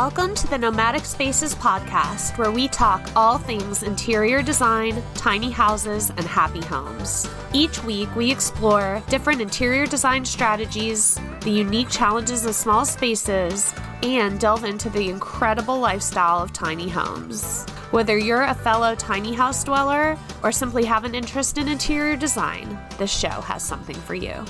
Welcome to the Nomadic Spaces podcast, where we talk all things interior design, tiny houses, and happy homes. Each week, we explore different interior design strategies, the unique challenges of small spaces, and delve into the incredible lifestyle of tiny homes. Whether you're a fellow tiny house dweller or simply have an interest in interior design, this show has something for you.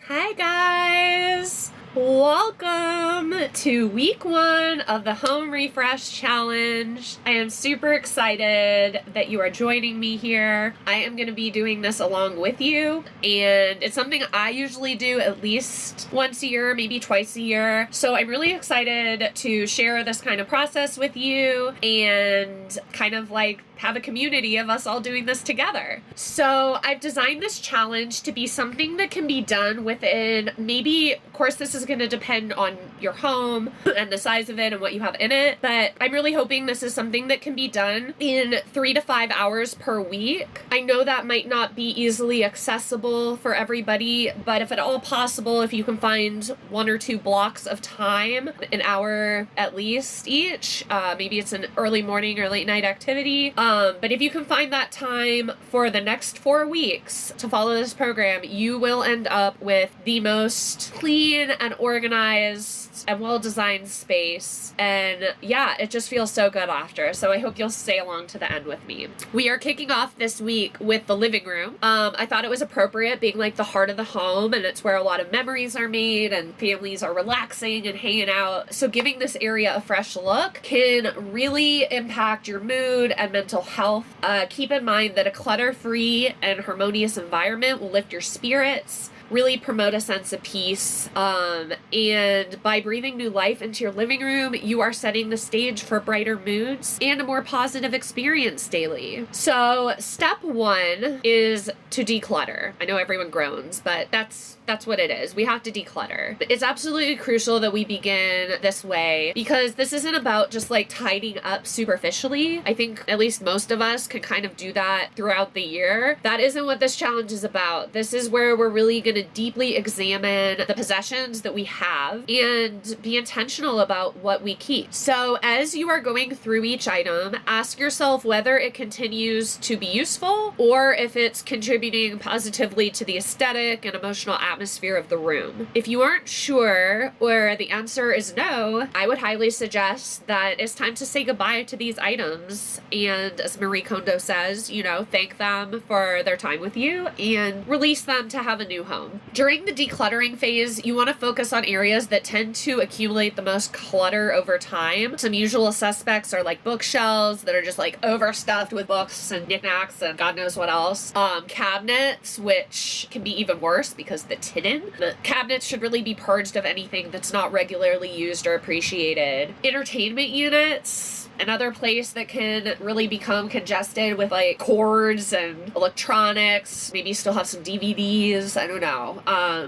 Hi guys! Welcome to week 1 of the Home Refresh Challenge. I am super excited that you are joining me here. I am going to be doing this along with you, and it's something I usually do at least once a year, maybe twice a year. So I'm really excited to share this kind of process with you and kind of like have a community of us all doing this together. So I've designed this challenge to be something that can be done within maybe, of course, this is going to depend on your home and the size of it and what you have in it, but I'm really hoping this is something that can be done in 3 to 5 hours per week. I know that might not be easily accessible for everybody, but if at all possible, if you can find 1 or 2 blocks of time, an hour at least each, maybe it's an early morning or late night activity, but if you can find that time for the next 4 weeks to follow this program, you will end up with the most clean and organized and well-designed space. And yeah, it just feels so good after. So I hope you'll stay along to the end with me. We are kicking off this week with the living room. I thought it was appropriate, being like the heart of the home, and it's where a lot of memories are made and families are relaxing and hanging out. So giving this area a fresh look can really impact your mood and mental health. Keep in mind that a clutter-free and harmonious environment will lift your spirits, really promote a sense of peace, and by breathing new life into your living room, you are setting the stage for brighter moods and a more positive experience daily. So step 1 is to declutter. I know everyone groans, but that's what it is. We have to declutter. It's absolutely crucial that we begin this way, because this isn't about just like tidying up superficially. I think at least most of us can kind of do that throughout the year. That isn't what this challenge is about. This is where we're really going to deeply examine the possessions that we have and be intentional about what we keep. So as you are going through each item, ask yourself whether it continues to be useful or if it's contributing positively to the aesthetic and emotional atmosphere of the room. If you aren't sure, or the answer is no, I would highly suggest that it's time to say goodbye to these items, and as Marie Kondo says, thank them for their time with you and release them to have a new home. During the decluttering phase, you want to focus on areas that tend to accumulate the most clutter over time. Some usual suspects are like bookshelves that are just like overstuffed with books and knickknacks and God knows what else. Cabinets, which can be even worse because it's hidden. The cabinets should really be purged of anything that's not regularly used or appreciated. Entertainment units, another place that can really become congested with like cords and electronics, maybe still have some DVDs, I don't know.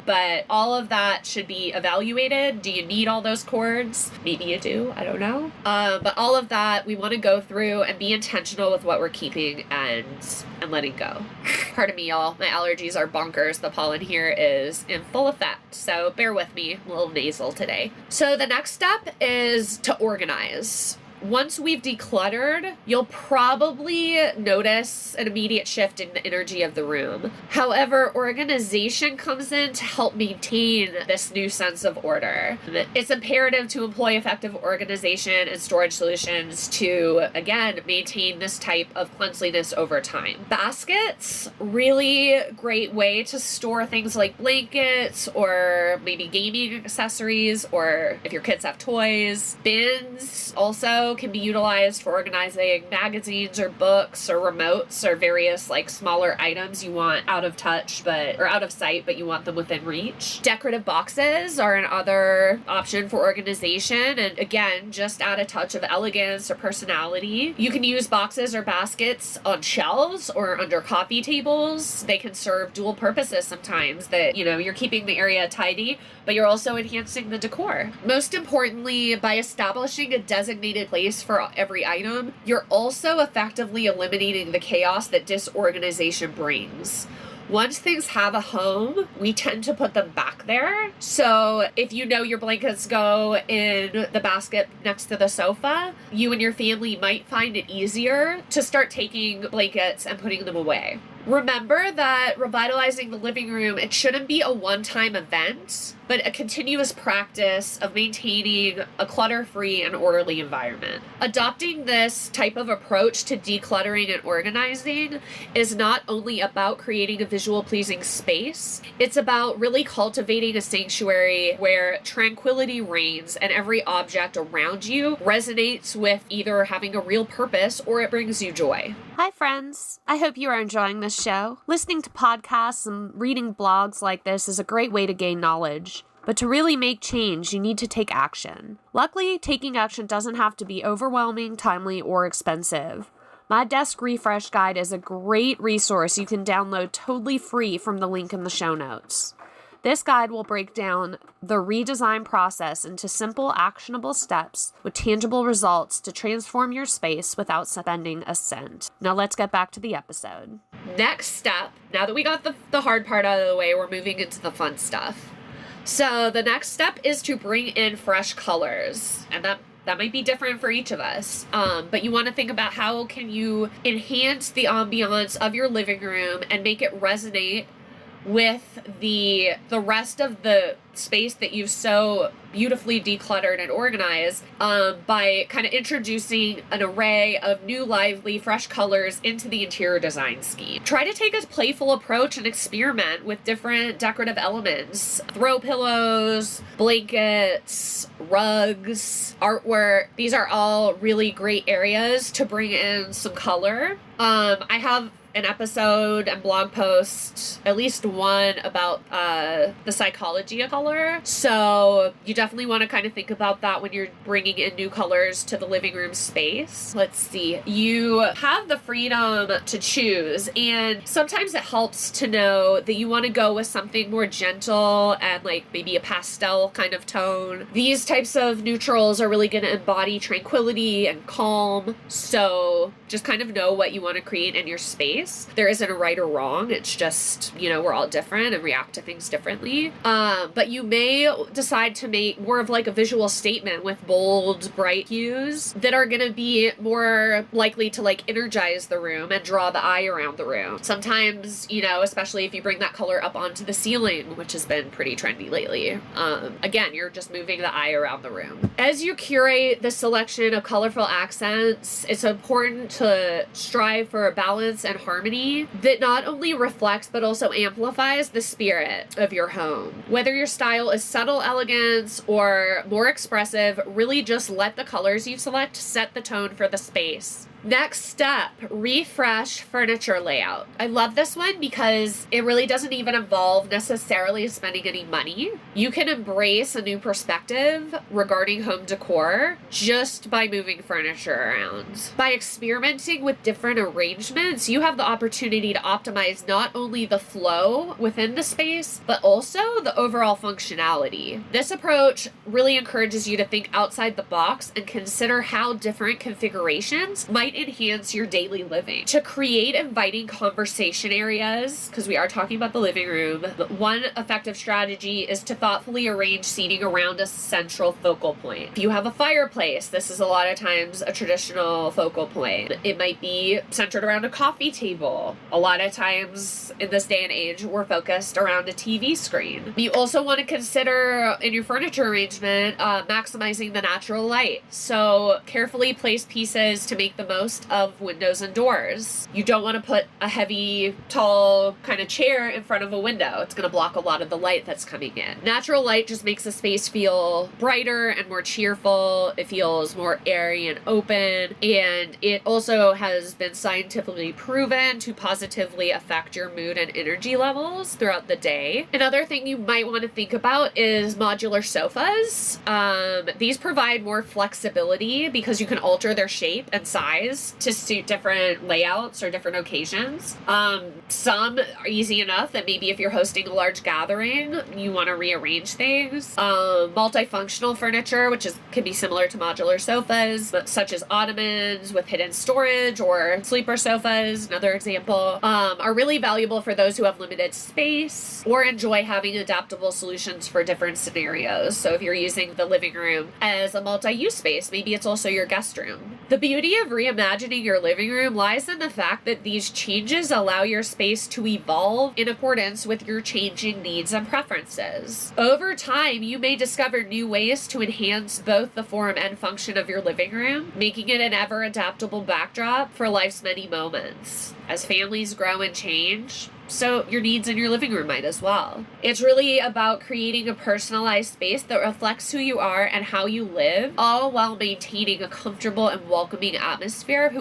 But all of that should be evaluated. Do you need all those cords? Maybe you do, I don't know. But all of that, we want to go through and be intentional with what we're keeping and letting go. Pardon me, y'all. My allergies are bonkers. The pollen here is in full effect, so bear with me. I'm a little nasal today. So the next step is to organize. Once we've decluttered, you'll probably notice an immediate shift in the energy of the room. However, organization comes in to help maintain this new sense of order. It's imperative to employ effective organization and storage solutions to, again, maintain this type of cleanliness over time. Baskets, really great way to store things like blankets or maybe gaming accessories, or if your kids have toys. Bins also can be utilized for organizing magazines or books or remotes or various like smaller items you want out of touch or out of sight, but you want them within reach. Decorative boxes are another option for organization, and again, just add a touch of elegance or personality. You can use boxes or baskets on shelves or under coffee tables. They can serve dual purposes sometimes, that you're keeping the area tidy, but you're also enhancing the decor. Most importantly, by establishing a designated place place for every item, you're also effectively eliminating the chaos that disorganization brings. Once things have a home, we tend to put them back there. So if you know your blankets go in the basket next to the sofa, you and your family might find it easier to start taking blankets and putting them away. Remember that revitalizing the living room, it shouldn't be a one-time event, but a continuous practice of maintaining a clutter-free and orderly environment. Adopting this type of approach to decluttering and organizing is not only about creating a visual pleasing space, it's about really cultivating a sanctuary where tranquility reigns and every object around you resonates with either having a real purpose or it brings you joy. Hi friends, I hope you are enjoying this show. Listening to podcasts and reading blogs like this is a great way to gain knowledge. But to really make change, you need to take action. Luckily, taking action doesn't have to be overwhelming, timely, or expensive. My Desk Refresh Guide is a great resource you can download totally free from the link in the show notes. This guide will break down the redesign process into simple, actionable steps with tangible results to transform your space without spending a cent. Now let's get back to the episode. Next step, now that we got the hard part out of the way, we're moving into the fun stuff. So the next step is to bring in fresh colors, and that might be different for each of us, but you want to think about how can you enhance the ambiance of your living room and make it resonate with the rest of the space that you've so beautifully decluttered and organized, by kind of introducing an array of new, lively, fresh colors into the interior design scheme. Try to take a playful approach and experiment with different decorative elements. Throw pillows, blankets, rugs, artwork. These are all really great areas to bring in some color. I have an episode and blog post, at least one, about the psychology of color. So you definitely want to kind of think about that when you're bringing in new colors to the living room space. Let's see. You have the freedom to choose, and sometimes it helps to know that you want to go with something more gentle and like maybe a pastel kind of tone. These types of neutrals are really going to embody tranquility and calm. So just kind of know what you want to create in your space. There isn't a right or wrong. It's just, we're all different and react to things differently. But you may decide to make more of like a visual statement with bold, bright hues that are going to be more likely to like energize the room and draw the eye around the room. Sometimes, especially if you bring that color up onto the ceiling, which has been pretty trendy lately. Again, you're just moving the eye around the room. As you curate the selection of colorful accents, it's important to strive for a balance and harmony that not only reflects but also amplifies the spirit of your home. Whether your style is subtle elegance or more expressive, really just let the colors you select set the tone for the space. Next step, refresh furniture layout. I love this one because it really doesn't even involve necessarily spending any money. You can embrace a new perspective regarding home decor just by moving furniture around. By experimenting with different arrangements, you have the opportunity to optimize not only the flow within the space, but also the overall functionality. This approach really encourages you to think outside the box and consider how different configurations might enhance your daily living. To create inviting conversation areas, because we are talking about the living room, one effective strategy is to thoughtfully arrange seating around a central focal point. If you have a fireplace, this is a lot of times a traditional focal point. It might be centered around a coffee table. A lot of times in this day and age, we're focused around a TV screen. You also want to consider in your furniture arrangement, maximizing the natural light. So carefully place pieces to make the most of windows and doors. You don't want to put a heavy, tall kind of chair in front of a window. It's going to block a lot of the light that's coming in. Natural light just makes the space feel brighter and more cheerful. It feels more airy and open, and it also has been scientifically proven to positively affect your mood and energy levels throughout the day. Another thing you might want to think about is modular sofas. These provide more flexibility because you can alter their shape and size customized to suit different layouts or different occasions. Some are easy enough that maybe if you're hosting a large gathering, you want to rearrange things. Multifunctional furniture, which can be similar to modular sofas, but such as ottomans with hidden storage or sleeper sofas, another example, are really valuable for those who have limited space or enjoy having adaptable solutions for different scenarios. So if you're using the living room as a multi-use space, maybe it's also your guest room. The beauty of reimagining your living room lies in the fact that these changes allow your space to evolve in accordance with your changing needs and preferences. Over time, you may discover new ways to enhance both the form and function of your living room, making it an ever-adaptable backdrop for life's many moments. As families grow and change, so your needs in your living room might as well. It's really about creating a personalized space that reflects who you are and how you live, all while maintaining a comfortable and welcoming atmosphere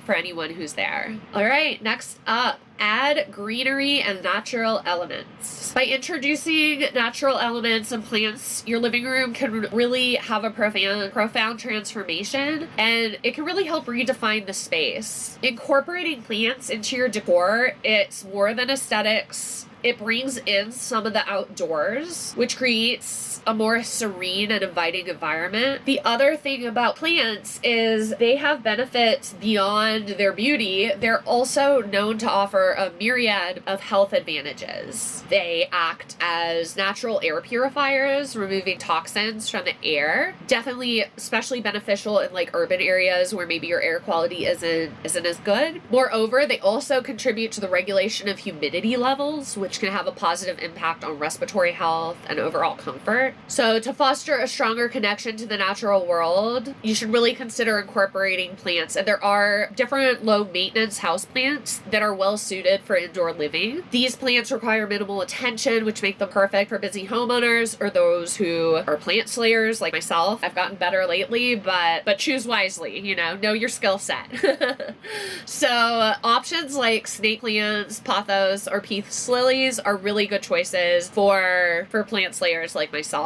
for anyone who's there. All right, next up, add greenery and natural elements. By introducing natural elements and plants, your living room can really have a profound transformation, and it can really help redefine the space. Incorporating plants into your decor, it's more than aesthetics. It brings in some of the outdoors, which creates a more serene and inviting environment. The other thing about plants is they have benefits beyond their beauty. They're also known to offer a myriad of health advantages. They act as natural air purifiers, removing toxins from the air. Definitely especially beneficial in like urban areas where maybe your air quality isn't as good. Moreover, they also contribute to the regulation of humidity levels, which can have a positive impact on respiratory health and overall comfort. So to foster a stronger connection to the natural world, you should really consider incorporating plants. And there are different low maintenance houseplants that are well suited for indoor living. These plants require minimal attention, which make them perfect for busy homeowners or those who are plant slayers like myself. I've gotten better lately, but choose wisely, know your skill set. So options like snake plants, pothos, or peace lilies are really good choices for plant slayers like myself.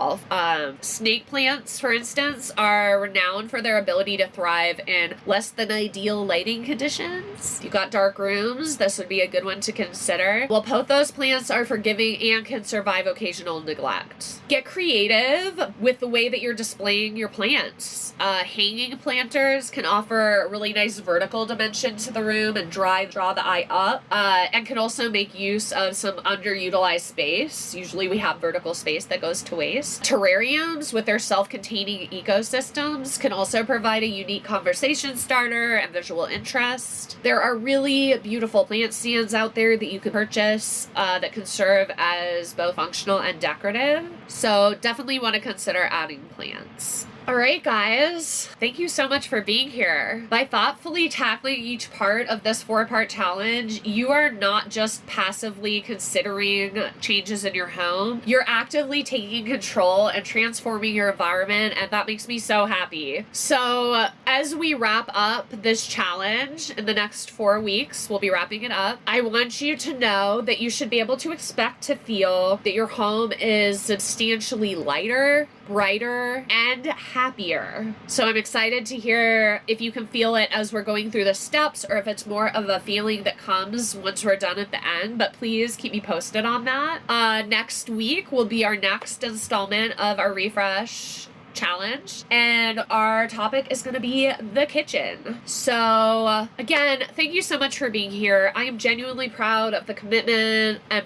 Snake plants, for instance, are renowned for their ability to thrive in less than ideal lighting conditions. If you've got dark rooms, this would be a good one to consider. While pothos plants are forgiving and can survive occasional neglect. Get creative with the way that you're displaying your plants. Hanging planters can offer a really nice vertical dimension to the room and draw the eye up, and can also make use of some underutilized space. Usually we have vertical space that goes to waste. Terrariums with their self-containing ecosystems can also provide a unique conversation starter and visual interest. There are really beautiful plant stands out there that you can purchase that can serve as both functional and decorative. So definitely want to consider adding plants. All right, guys, thank you so much for being here. By thoughtfully tackling each part of this 4-part challenge, you are not just passively considering changes in your home, you're actively taking control and transforming your environment, and that makes me so happy. So as we wrap up this challenge in the next 4 weeks, we'll be wrapping it up, I want you to know that you should be able to expect to feel that your home is substantially lighter, brighter, and happier. So I'm excited to hear if you can feel it as we're going through the steps, or if it's more of a feeling that comes once we're done at the end, but please keep me posted on that. Next week will be our next installment of our refresh challenge, and our topic is going to be the kitchen. So again, thank you so much for being here. I am genuinely proud of the commitment and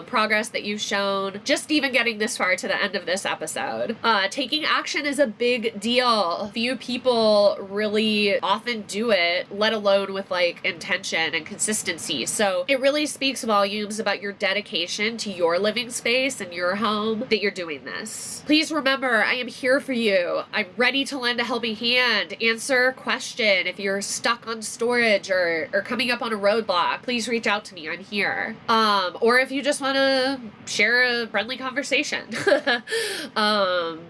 progress that you've shown just even getting this far to the end of this episode. Taking action is a big deal. Few people really often do it, let alone with like intention and consistency. So it really speaks volumes about your dedication to your living space and your home that you're doing this. Please remember, I am here for you. I'm ready to lend a helping hand, answer a question. If you're stuck on storage or coming up on a roadblock, please reach out to me. I'm here. Or if you just want to share a friendly conversation,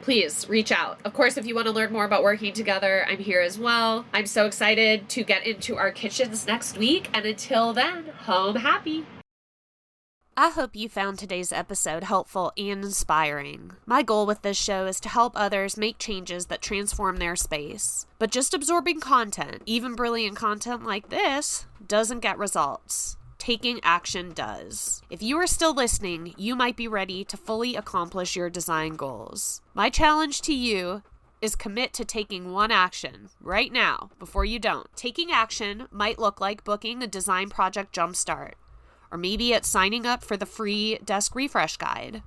please reach out. Of course, if you want to learn more about working together, I'm here as well. I'm so excited to get into our kitchens next week. And until then, home happy. I hope you found today's episode helpful and inspiring. My goal with this show is to help others make changes that transform their space. But just absorbing content, even brilliant content like this, doesn't get results. Taking action does. If you are still listening, you might be ready to fully accomplish your design goals. My challenge to you is commit to taking one action right now before you don't. Taking action might look like booking a design project jumpstart. Or maybe it's signing up for the free desk refresh guide.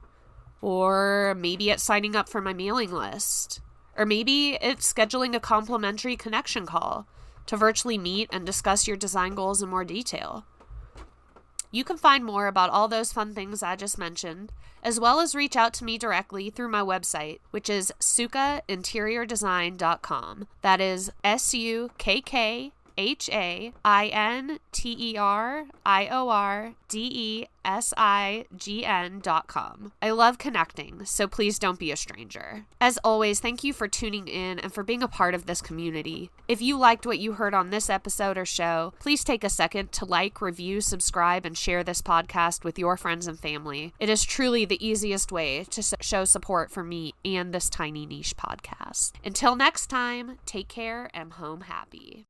Or maybe it's signing up for my mailing list. Or maybe it's scheduling a complimentary connection call to virtually meet and discuss your design goals in more detail. You can find more about all those fun things I just mentioned, as well as reach out to me directly through my website, which is sukkainteriordesign.com. That is sukkainteriordesign.com. I love connecting, so please don't be a stranger. As always, thank you for tuning in and for being a part of this community. If you liked what you heard on this episode or show, please take a second to like, review, subscribe, and share this podcast with your friends and family. It is truly the easiest way to show support for me and this tiny niche podcast. Until next time, take care and home happy.